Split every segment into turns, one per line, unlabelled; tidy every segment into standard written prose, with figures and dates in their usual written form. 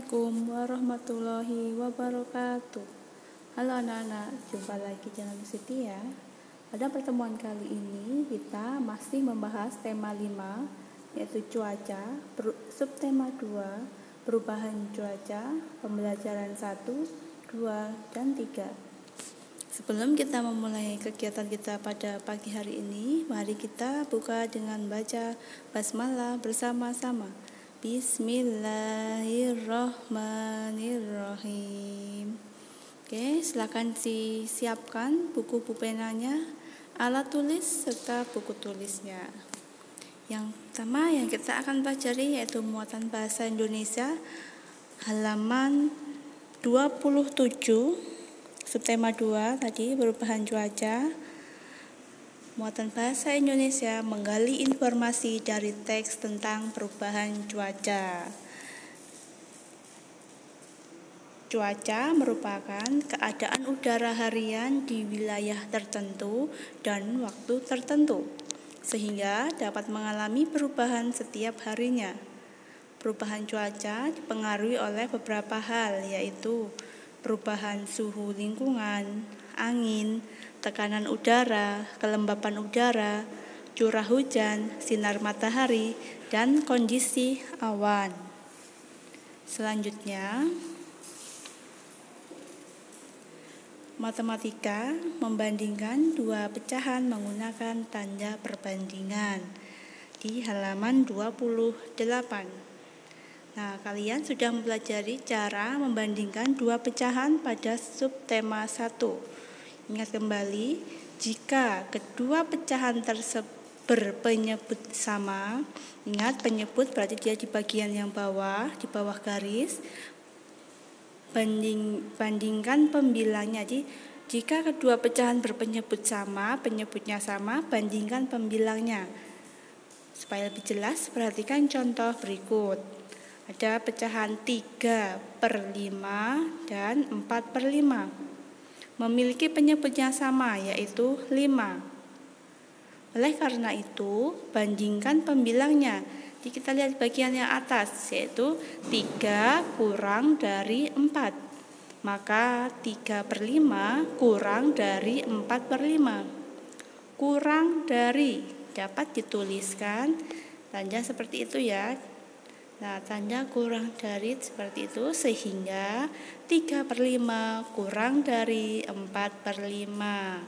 Assalamualaikum warahmatullahi wabarakatuh. Halo anak-anak, jumpa lagi dengan Siti ya. Pada pertemuan kali ini kita masih membahas tema 5, yaitu cuaca, subtema 2, perubahan cuaca, pembelajaran 1, 2, dan 3. Sebelum kita memulai kegiatan kita pada pagi hari ini, mari kita buka dengan baca basmalah bersama-sama. Bismillahirrahmanirrahim. Oke, silakan disiapkan buku pulpenanya, alat tulis serta buku tulisnya. Yang pertama yang kita akan pelajari yaitu muatan bahasa Indonesia halaman 27, subtema 2 tadi perubahan cuaca. Muatan bahasa Indonesia menggali informasi dari teks tentang perubahan cuaca. Cuaca merupakan keadaan udara harian di wilayah tertentu dan waktu tertentu, sehingga dapat mengalami perubahan setiap harinya. Perubahan cuaca dipengaruhi oleh beberapa hal, yaitu perubahan suhu lingkungan, angin, tekanan udara, kelembapan udara, curah hujan, sinar matahari, dan kondisi awan. Selanjutnya, matematika membandingkan dua pecahan menggunakan tanda perbandingan di halaman 28. Nah, kalian sudah mempelajari cara membandingkan dua pecahan pada subtema 1. Ingat kembali, jika kedua pecahan tersebut berpenyebut sama, ingat penyebut berarti dia di bagian yang bawah, di bawah garis, bandingkan pembilangnya. Jadi, jika kedua pecahan berpenyebut sama, penyebutnya sama, bandingkan pembilangnya. Supaya lebih jelas, perhatikan contoh berikut. Ada pecahan 3/5 dan 4/5. Memiliki penyebut yang sama, yaitu 5. Oleh karena itu, bandingkan pembilangnya. Jadi kita lihat bagian yang atas, yaitu 3 kurang dari 4. Maka 3/5 kurang dari 4/5. Kurang dari dapat dituliskan tanda seperti itu ya. Nah, tanda kurang dari seperti itu, sehingga 3/5 kurang dari 4/5.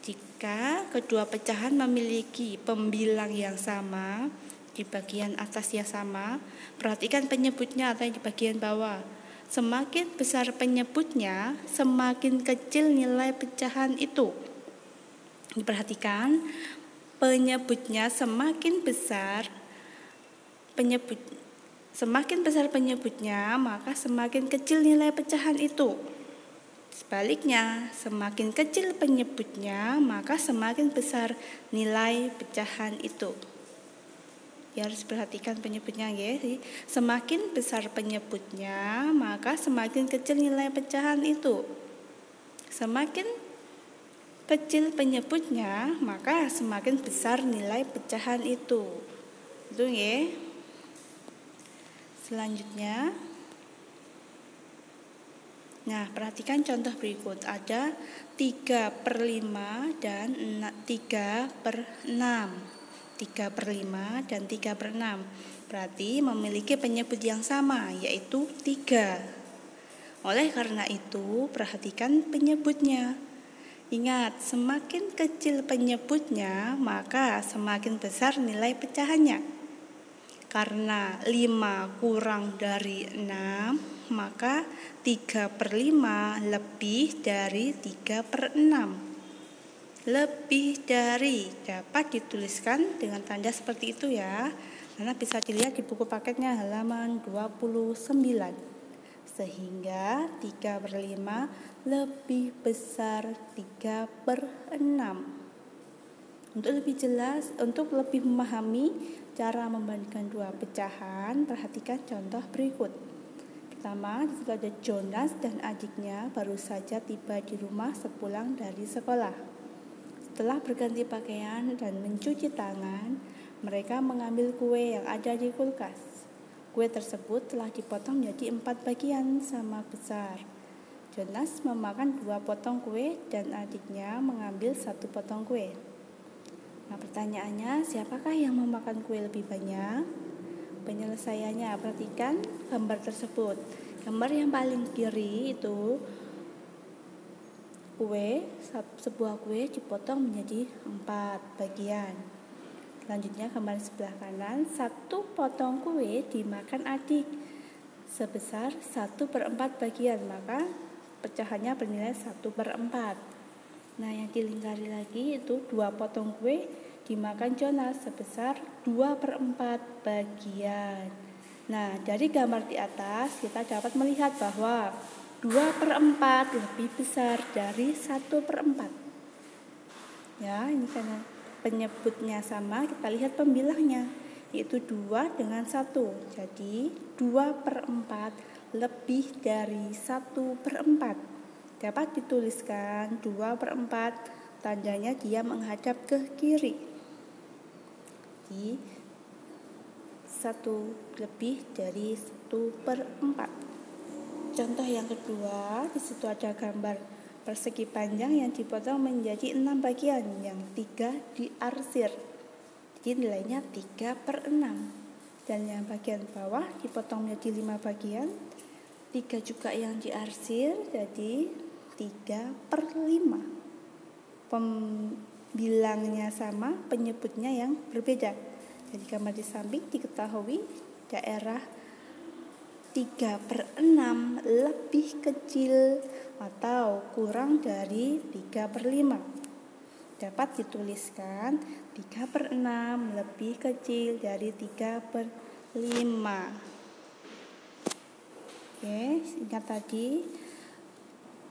Jika kedua pecahan memiliki pembilang yang sama, di bagian atas yang sama, perhatikan penyebutnya atau yang di bagian bawah. Semakin besar penyebutnya, semakin kecil nilai pecahan itu. Diperhatikan, penyebutnya semakin besar penyebutnya, maka semakin kecil nilai pecahan itu. Sebaliknya, semakin kecil penyebutnya, maka semakin besar nilai pecahan itu. Ya, harus perhatikan penyebutnya ya. Semakin besar penyebutnya, maka semakin kecil nilai pecahan itu. Semakin kecil penyebutnya, maka semakin besar nilai pecahan itu. Itu ya. Selanjutnya, nah perhatikan contoh berikut. Ada 3/5 dan 3/6. 3/5 dan 3/6 berarti memiliki penyebut yang sama, yaitu 3. Oleh karena itu, perhatikan penyebutnya. Ingat, semakin kecil penyebutnya, maka semakin besar nilai pecahannya. Karena 5 kurang dari 6, maka 3/5 lebih dari 3/6. Lebih dari dapat dituliskan dengan tanda seperti itu ya. Karena bisa dilihat di buku paketnya halaman 29. Sehingga 3/5 lebih besar 3/6. Untuk lebih jelas, untuk lebih memahami cara membandingkan dua pecahan, perhatikan contoh berikut. Pertama, di situ ada Jonas dan adiknya baru saja tiba di rumah sepulang dari sekolah. Setelah berganti pakaian dan mencuci tangan, mereka mengambil kue yang ada di kulkas. Kue tersebut telah dipotong menjadi 4 bagian sama besar. Jonas memakan 2 potong kue dan adiknya mengambil 1 potong kue. Nah, pertanyaannya, siapakah yang memakan kue lebih banyak? Penyelesaiannya, perhatikan gambar tersebut. Gambar yang paling kiri itu sebuah kue dipotong menjadi 4 bagian. Selanjutnya gambar sebelah kanan, 1 potong kue dimakan adik sebesar 1/4 bagian, maka pecahannya bernilai 1/4. Nah, yang dilingkari lagi itu 2 potong kue dimakan Jonas sebesar 2/4 bagian. Nah, dari gambar di atas kita dapat melihat bahwa 2/4 lebih besar dari 1/4. Ya, ini karena penyebutnya sama, kita lihat pembilangnya, yaitu 2 dengan 1. Jadi 2/4 lebih dari 1/4. Dapat dituliskan 2/4, tandanya dia menghadap ke kiri. Jadi 1 lebih dari 1/4. Contoh yang kedua, di situ ada gambar persegi panjang yang dipotong menjadi 6 bagian, yang 3 diarsir. Jadi nilainya 3/6. Dan yang bagian bawah dipotong menjadi 5 bagian, 3 juga yang diarsir, jadi 3/5. Pembilangnya sama, penyebutnya yang berbeda. Jadi gambar di samping diketahui daerah 3/6 lebih kecil atau kurang dari 3/5. Dapat dituliskan 3/6 lebih kecil dari 3/5. Oke, ingat tadi,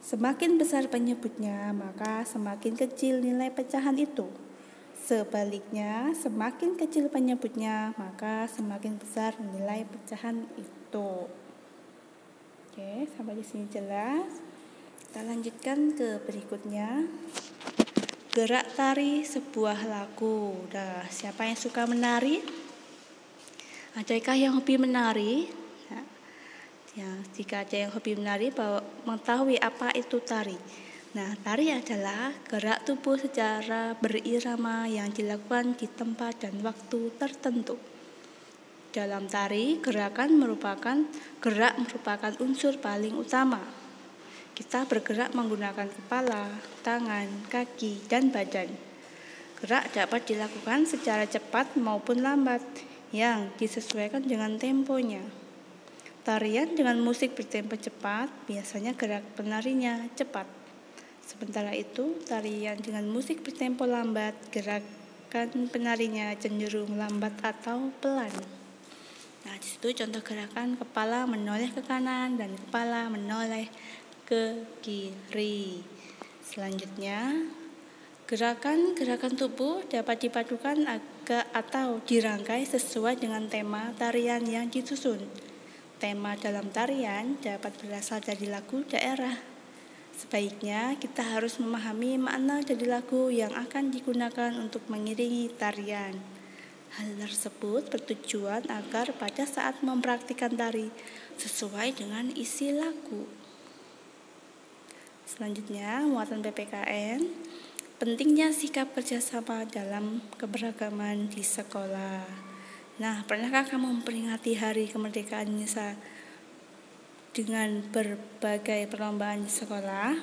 semakin besar penyebutnya, maka semakin kecil nilai pecahan itu. Sebaliknya, semakin kecil penyebutnya, maka semakin besar nilai pecahan itu. Oke, sampai di sini jelas. Kita lanjutkan ke berikutnya. Gerak tari sebuah lagu. Nah, siapa yang suka menari? Adakah yang hobi menari? Nah, ya, jika ada yang hobi menari, mengetahui apa itu tari. Nah, tari adalah gerak tubuh secara berirama yang dilakukan di tempat dan waktu tertentu. Dalam tari, gerak merupakan unsur paling utama. Kita bergerak menggunakan kepala, tangan, kaki, dan badan. Gerak dapat dilakukan secara cepat maupun lambat, yang disesuaikan dengan temponya. Tarian dengan musik bertempo cepat, biasanya gerak penarinya cepat. Sementara itu, tarian dengan musik bertempo lambat, gerakan penarinya cenderung lambat atau pelan. Nah, di situ contoh gerakan kepala menoleh ke kanan dan kepala menoleh ke kiri. Selanjutnya, gerakan tubuh dapat dipadukan atau dirangkai sesuai dengan tema tarian yang disusun. Tema dalam tarian dapat berasal dari lagu daerah. Sebaiknya kita harus memahami makna dari lagu yang akan digunakan untuk mengiringi tarian. Hal tersebut bertujuan agar pada saat mempraktikkan tari sesuai dengan isi lagu. Selanjutnya, muatan PPKN. Pentingnya sikap kerjasama dalam keberagaman di sekolah. Nah, pernahkah kamu memperingati Hari Kemerdekaan Indonesia dengan berbagai perlombaan di sekolah?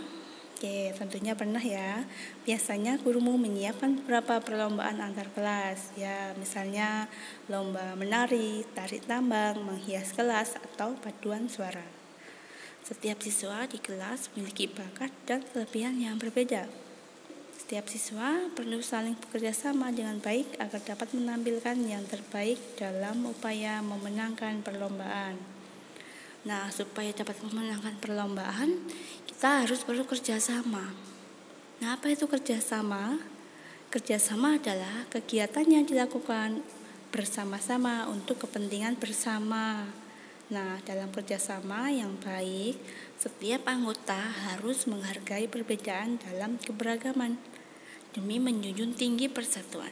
Oke, tentunya pernah ya. Biasanya gurumu menyiapkan beberapa perlombaan antar kelas. Ya, misalnya lomba menari, tarik tambang, menghias kelas, atau paduan suara. Setiap siswa di kelas memiliki bakat dan kelebihan yang berbeda. Setiap siswa perlu saling bekerja sama dengan baik agar dapat menampilkan yang terbaik dalam upaya memenangkan perlombaan. Nah, supaya dapat memenangkan perlombaan, kita harus perlu kerjasama. Nah, apa itu kerjasama? Kerjasama adalah kegiatan yang dilakukan bersama-sama untuk kepentingan bersama. Nah, dalam kerjasama yang baik, setiap anggota harus menghargai perbedaan dalam keberagaman demi menjunjung tinggi persatuan.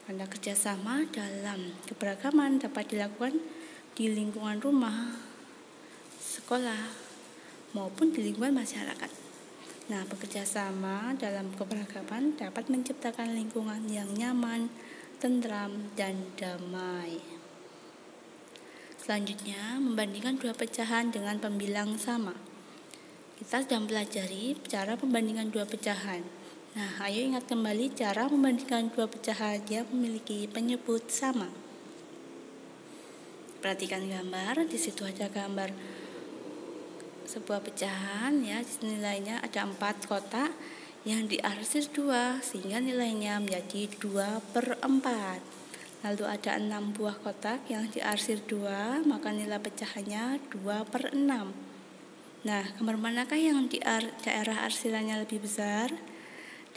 Karena kerjasama dalam keberagaman dapat dilakukan di lingkungan rumah, sekolah, maupun di lingkungan masyarakat. Nah, bekerja sama dalam keberagaman dapat menciptakan lingkungan yang nyaman, tentram, dan damai. Selanjutnya, membandingkan dua pecahan dengan pembilang sama. Kita sudah mempelajari cara membandingkan dua pecahan. Nah, ayo ingat kembali cara membandingkan dua pecahan yang memiliki penyebut sama. Perhatikan gambar, di situ ada gambar sebuah pecahan ya, nilainya ada 4 kotak yang diarsir 2 sehingga nilainya menjadi 2/4. Lalu ada 6 buah kotak yang diarsir 2, maka nilai pecahannya 2/6. Nah, gambar manakah yang daerah arsirannya lebih besar?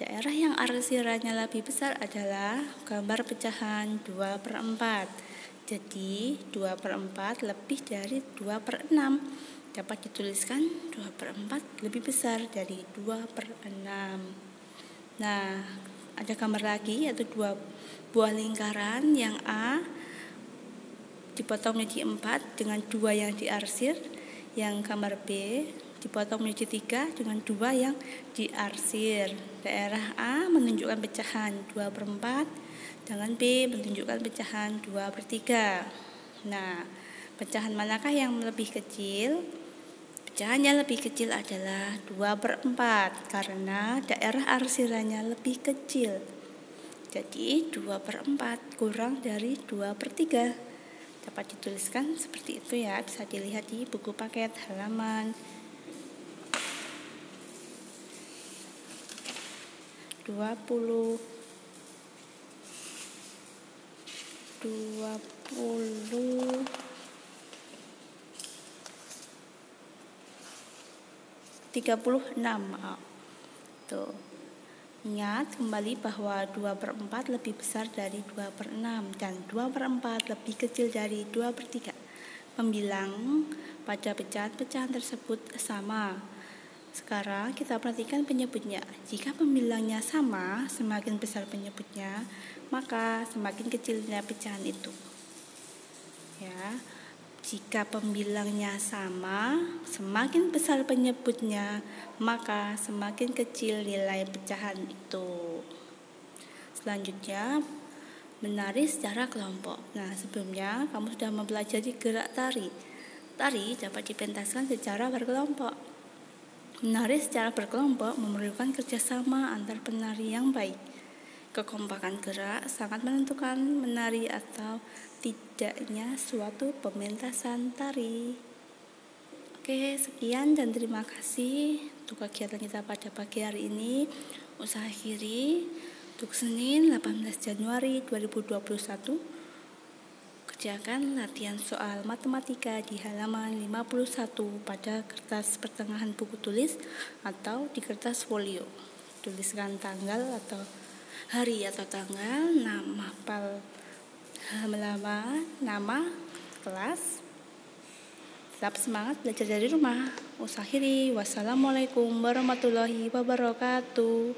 Daerah yang arsirannya lebih besar adalah gambar pecahan 2/4. Jadi 2/4 lebih dari 2/6. Dapat dituliskan 2/4 lebih besar dari 2/6. Nah, ada gambar lagi yaitu 2 buah lingkaran, yang A dipotong menjadi 4 dengan 2 yang diarsir, yang gambar B dipotong menjadi 3 dengan 2 yang diarsir. Daerah A menunjukkan pecahan 2/4, dengan B menunjukkan pecahan 2/3. Nah, pecahan manakah yang lebih kecil? Pecahan yang lebih kecil adalah 2/4 karena daerah arsirannya lebih kecil. Jadi 2/4 kurang dari 2/3. Dapat dituliskan seperti itu ya, bisa dilihat di buku paket halaman 20 36. Tuh. Ingat kembali bahwa 2/4 lebih besar dari 2/6 dan 2/4 lebih kecil dari 2/3. Pembilang pada pecahan-pecahan tersebut sama. Sekarang kita perhatikan penyebutnya. Jika pembilangnya sama, semakin besar penyebutnya, maka semakin kecil nilai pecahan itu. Ya. Jika pembilangnya sama, semakin besar penyebutnya, maka semakin kecil nilai pecahan itu. Selanjutnya, menari secara kelompok. Nah, sebelumnya kamu sudah mempelajari gerak tari. Tari dapat dipentaskan secara berkelompok. Menari secara berkelompok memerlukan kerjasama antar penari yang baik. Kekompakan gerak sangat menentukan menari atau tidaknya suatu pementasan tari. Oke, sekian dan terima kasih untuk kegiatan kita pada pagi hari ini. Usaha akhiri untuk Senin 18 Januari 2021. Kerjakan latihan soal matematika di halaman 51 pada kertas pertengahan buku tulis atau di kertas folio. Tuliskan tanggal atau hari atau tanggal, nama kelas. Tetap semangat belajar dari rumah. Usaha akhiri. Wassalamualaikum warahmatullahi wabarakatuh.